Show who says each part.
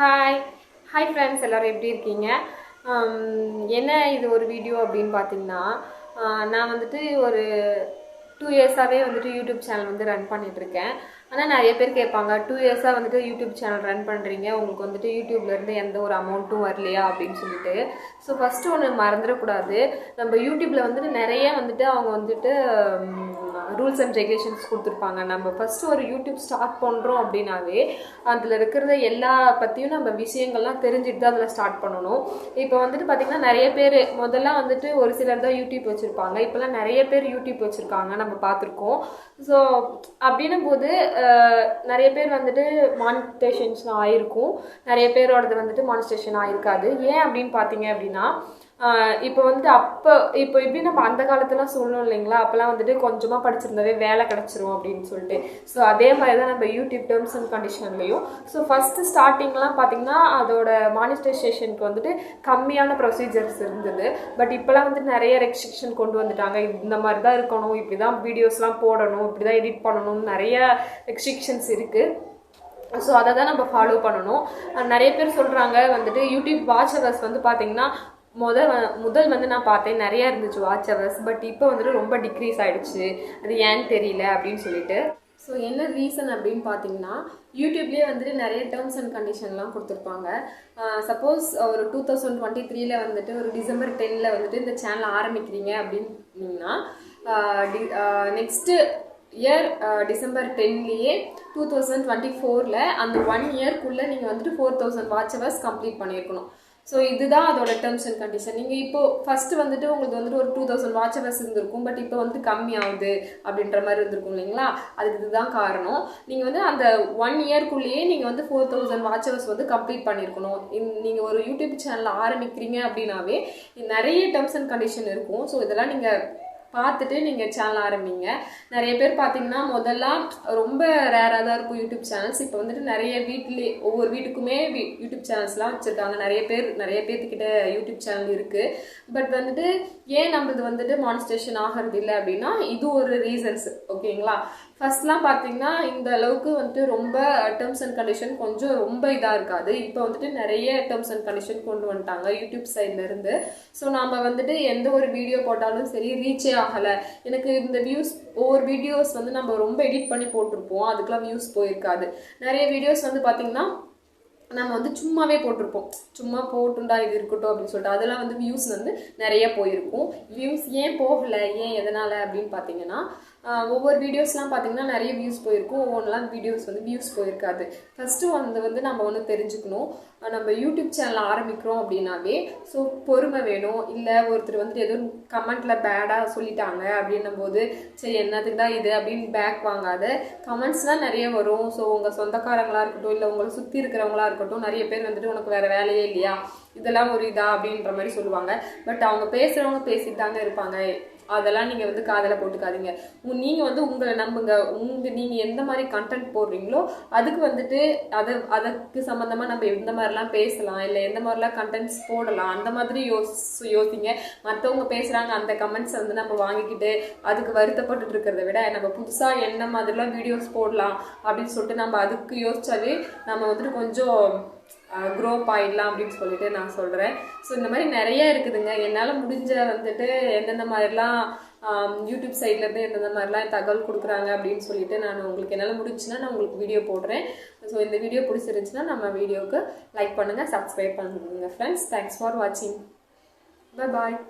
Speaker 1: Hi hi friends, எல்லோரும் எப்படி இருக்கீங்க? என்ன இது ஒரு வீடியோ அப்படின்னு பார்த்தீங்கன்னா, நான் வந்துட்டு ஒரு 2 இயர்ஸாகவே வந்துட்டு யூடியூப் சேனல் வந்து ரன் பண்ணிகிட்ருக்கேன். ஆனால் நிறைய பேர் கேட்பாங்க, 2 இயர்ஸாக வந்துட்டு யூடியூப் சேனல் ரன் பண்ணுறீங்க, உங்களுக்கு வந்துட்டு யூடியூப்லேருந்து எந்த ஒரு அமௌண்ட்டும் வரலையா அப்படின்னு சொல்லிட்டு. ஸோ ஃபஸ்ட்டு ஒன்று மறந்துடக்கூடாது, நம்ம யூடியூப்பில் வந்துட்டு நிறைய வந்துட்டு அவங்க வந்துட்டு ரூல்ஸ் அண்ட் ரெகுலேஷன்ஸ் கொடுத்துருப்பாங்க. நம்ம ஃபஸ்ட்டு ஒரு யூடியூப் ஸ்டார்ட் பண்ணுறோம் அப்படின்னாவே அதில் இருக்கிறத எல்லா பற்றியும் நம்ம விஷயங்கள்லாம் தெரிஞ்சுட்டு தான் அதில் ஸ்டார்ட் பண்ணணும். இப்போ வந்துட்டு பார்த்திங்கன்னா நிறைய பேர் முதல்ல வந்துட்டு ஒரு சிலர் தான் யூடியூப் வச்சுருப்பாங்க, இப்போலாம் நிறைய பேர் யூடியூப் வச்சுருக்காங்க, நம்ம பார்த்துருக்கோம். ஸோ அப்படின்னும் போது நிறைய பேர் வந்துட்டு மானிட்டைசேஷன் ஆகிருக்கும், நிறைய பேரோடது வந்துட்டு மானிட்டைசேஷன் ஆகிருக்காது. ஏன் அப்படின்னு பார்த்தீங்க அப்படின்னா, இப்போ வந்துட்டு இப்போ எப்படி நம்ம அந்த காலத்துலாம் சொல்லணும் இல்லைங்களா, அப்போலாம் வந்துட்டு கொஞ்சமாக படிச்சிருந்தாவே வேலை கிடச்சிரும் அப்படின்னு சொல்லிட்டு. ஸோ அதே மாதிரி தான் நம்ம யூடியூப் டேர்ம்ஸ் அண்ட் கண்டிஷன்லையும். ஸோ ஃபஸ்ட்டு ஸ்டார்டிங்லாம் பார்த்திங்கன்னா அதோட மானிட்டைசேஷனுக்கு வந்துட்டு கம்மியான ப்ரொசீஜர்ஸ் இருந்தது. பட் இப்போலாம் வந்துட்டு நிறைய ரெஸ்ட்ரிக்ஷன் கொண்டு வந்துட்டாங்க. இந்த மாதிரி தான் இருக்கணும், இப்படி தான் வீடியோஸ்லாம் போடணும், இப்படி தான் எடிட் பண்ணணும்னு நிறைய ரெஸ்ட்ரிக்ஷன்ஸ் இருக்குது. ஸோ அதை தான் நம்ம ஃபாலோ பண்ணணும். நிறைய பேர் சொல்கிறாங்க வந்துட்டு யூடியூப் வாட்ச் ஹவர்ஸ் வந்து பார்த்திங்கன்னா முதல் வந்து நான் பார்த்தேன் நிறையா இருந்துச்சு வாட்ச் ஹவர்ஸ், பட் இப்போ வந்துட்டு ரொம்ப டிக்ரீஸ் ஆகிடுச்சு, அது ஏன்னு தெரியல அப்படின்னு சொல்லிட்டு. ஸோ என்ன ரீசன் அப்படின்னு பார்த்தீங்கன்னா, யூடியூப்லேயே வந்துட்டு நிறைய டேர்ம்ஸ் அண்ட் கண்டிஷன்லாம் கொடுத்துருப்பாங்க. சப்போஸ் ஒரு 2023 வந்துட்டு ஒரு டிசம்பர் 10 வந்துட்டு இந்த சேனல் ஆரம்பிக்கிறீங்க அப்படின்னா, நெக்ஸ்ட்டு இயர் டிசம்பர் 10 2024 அந்த 1 இயர்க்குள்ளே நீங்கள் வந்துட்டு 4000 வாட்ச் ஹவர்ஸ் கம்ப்ளீட் பண்ணியிருக்கணும். ஸோ இதுதான் அதோட டேர்ம்ஸ் அண்ட் கண்டிஷன். நீங்கள் இப்போது ஃபஸ்ட்டு வந்துட்டு உங்களுக்கு வந்துட்டு ஒரு 2000 வாட்ச் ஹவர்ஸ் இருந்திருக்கும், பட் இப்போ வந்து கம்மி ஆகுது அப்படின்ற மாதிரி இருந்திருக்கும் இல்லைங்களா. அதுக்கு இதுதான் காரணம். நீங்கள் வந்து அந்த 1 இயர்க்குள்ளேயே நீங்கள் வந்து 4000 வாட்ச் ஹவர்ஸ் வந்து கம்ப்ளீட் பண்ணியிருக்கணும். நீங்கள் ஒரு யூடியூப் சேனல் ஆரம்பிக்கிறீங்க அப்படின்னாவே நிறைய டேர்ம்ஸ் அண்ட் கண்டிஷன் இருக்கும். ஸோ இதெல்லாம் நீங்கள் பார்த்துட்டு நீங்கள் சேனல் ஆரம்பிங்க. நிறைய பேர் பார்த்தீங்கன்னா முதல்லாம் ரொம்ப ரேராக தான் இருக்கும் யூடியூப் சேனல்ஸ். இப்போ வந்துட்டு நிறைய ஒவ்வொரு வீட்டுக்குமே யூடியூப் சேனல்ஸ்லாம் வச்சுருக்காங்க. நிறைய பேர்த்துக்கிட்ட யூடியூப் சேனல் இருக்குது. பட் வந்துட்டு ஏன் நம்மளது வந்துட்டு மானிட்டைசேஷன் ஆகிறது இல்லை அப்படின்னா, இது ஒரு ரீசன்ஸ். ஓகேங்களா. ஃபர்ஸ்ட்லாம் பார்த்தீங்கன்னா இந்த அளவுக்கு வந்துட்டு ரொம்ப டேர்ம்ஸ் அண்ட் கண்டிஷன் கொஞ்சம் ரொம்ப இதாக இருக்காது. இப்போ வந்துட்டு நிறைய டேர்ம்ஸ் அண்ட் கண்டிஷன் கொண்டு வந்துட்டாங்க யூடியூப் சைட்லேருந்து. ஸோ நம்ம வந்துட்டு எந்த ஒரு வீடியோ போட்டாலும் சரி ரீச்சே ஆகலை, எனக்கு இந்த ஒவ்வொரு வீடியோஸ் வந்து நம்ம ரொம்ப எடிட் பண்ணி போட்டிருப்போம், அதுக்கெலாம் வியூஸ் போயிருக்காது. நிறைய வீடியோஸ் வந்து பார்த்திங்கன்னா நம்ம வந்து சும்மாவே போட்டிருப்போம், சும்மா போட்டுண்டா இது இருக்கட்டும் அப்படின்னு சொல்லிட்டு, அதெல்லாம் வந்து வியூஸ் வந்து நிறைய போயிருக்கும். வியூஸ் ஏன் போகலை, ஏன் எதனால் அப்படின்னு பார்த்தீங்கன்னா, ஒவ்வொரு வீடியோஸ்லாம் பார்த்திங்கன்னா நிறைய வியூஸ் போயிருக்கும், ஒவ்வொன்றுலாம் வீடியோஸ் வந்து வியூஸ் போயிருக்காது. ஃபஸ்ட்டு வந்து நம்ம ஒன்று தெரிஞ்சுக்கணும், நம்ம யூடியூப் சேனல் ஆரம்பிக்கிறோம் அப்படின்னாவே ஸோ பொறுமை வேணும். இல்லை ஒருத்தர் வந்துட்டு எதுவும் கமெண்ட்டில் பேடாக சொல்லிட்டாங்க அப்படின்னும் போது சரி என்னதுக்கு தான் இது அப்படின்னு பேக் வாங்காத. கமெண்ட்ஸ்லாம் நிறைய வரும். ஸோ உங்கள் சொந்தக்காரங்களாக இருக்கட்டும், இல்லை உங்களை சுற்றி இருக்கிறவங்களா இருக்கட்டும், நிறைய பேர் வந்துட்டு உனக்கு வேறு வேலையே இல்லையா, இதெல்லாம் ஒரு இதா அப்படின்ற மாதிரி சொல்லுவாங்க. பட் அவங்க பேசுகிறவங்க பேசிட்டு தாங்க இருப்பாங்க, அதெல்லாம் நீங்கள் வந்து காதில் போட்டுக்காதீங்க. நீங்கள் வந்து உங்களை நம்புங்க. நீங்கள் எந்த மாதிரி கண்டென்ட் போடுறீங்களோ அதுக்கு வந்துட்டு அதுக்கு சம்மந்தமாக நம்ம எந்த மாதிரிலாம் பேசலாம், இல்லை எந்த மாதிரிலாம் கண்டென்ட்ஸ் போடலாம், அந்த மாதிரி யோசிங்க. மற்றவங்க பேசுகிறாங்க அந்த கமெண்ட்ஸை வந்து நம்ம வாங்கிக்கிட்டு அதுக்கு வருத்தப்பட்டு இருக்கிறத விட நம்ம புதுசாக என்ன மாதிரிலாம் வீடியோஸ் போடலாம் அப்படின்னு சொல்லிட்டு நம்ம அதுக்கு யோசிச்சாவே நம்ம வந்துட்டு கொஞ்சம் க்ரோப் ஆகிடலாம் அப்படின்னு சொல்லிட்டு நான் சொல்கிறேன். ஸோ இந்த மாதிரி நிறைய இருக்குதுங்க. என்னால் முடிஞ்ச வந்துட்டு எந்தெந்த மாதிரிலாம் யூடியூப் சைட்லேருந்து எந்தெந்த மாதிரிலாம் தகவல் கொடுக்குறாங்க அப்படின்னு சொல்லிட்டு நான் உங்களுக்கு என்னால் முடிஞ்சுன்னா நான் உங்களுக்கு வீடியோ போடுறேன். ஸோ இந்த வீடியோ பிடிச்சிருந்துச்சுன்னா நம்ம வீடியோவுக்கு லைக் பண்ணுங்கள், சப்ஸ்கிரைப் பண்ணுங்கள் ஃப்ரெண்ட்ஸ். தேங்க்ஸ் ஃபார் வாட்சிங். பாய்.